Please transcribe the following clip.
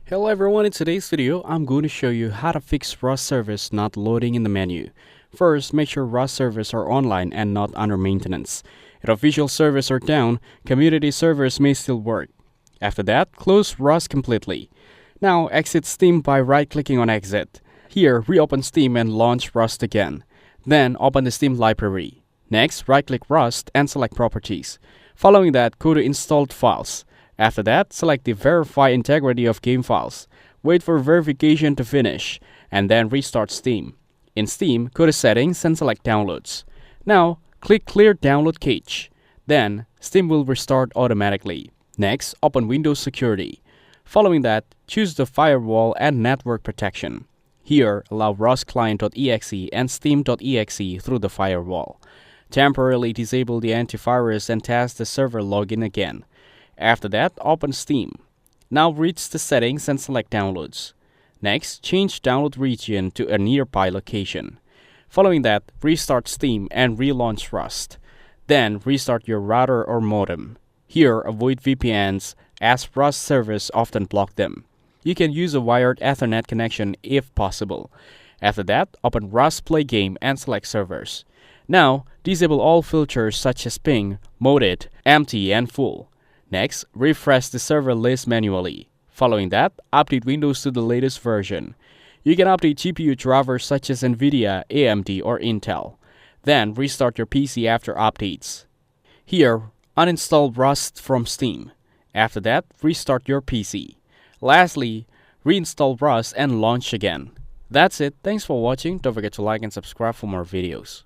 Hello everyone, in today's video, I'm going to show you how to fix Rust service not loading in the menu. First, make sure Rust servers are online and not under maintenance. If official servers are down, community servers may still work. After that, close Rust completely. Now, exit Steam by right-clicking on Exit. Here, reopen Steam and launch Rust again. Then, open the Steam library. Next, right-click Rust and select Properties. Following that, go to Installed Files. After that, select the Verify Integrity of Game Files. Wait for verification to finish, and then restart Steam. In Steam, go to Settings and select Downloads. Now, click Clear Download Cache. Then, Steam will restart automatically. Next, open Windows Security. Following that, choose the Firewall and Network Protection. Here, allow rustclient.exe and steam.exe through the firewall. Temporarily disable the antivirus and test the server login again. After that, open Steam. Now reach the settings and select Downloads. Next, change download region to a nearby location. Following that, restart Steam and relaunch Rust. Then, restart your router or modem. Here, avoid VPNs, as Rust servers often block them. You can use a wired Ethernet connection if possible. After that, open Rust Play Game and select Servers. Now, disable all filters such as ping, moded, empty, and full. Next, refresh the server list manually. Following that, update Windows to the latest version. You can update GPU drivers such as NVIDIA, AMD, or Intel. Then, restart your PC after updates. Here, uninstall Rust from Steam. After that, restart your PC. Lastly, reinstall Rust and launch again. That's it. Thanks for watching. Don't forget to like and subscribe for more videos.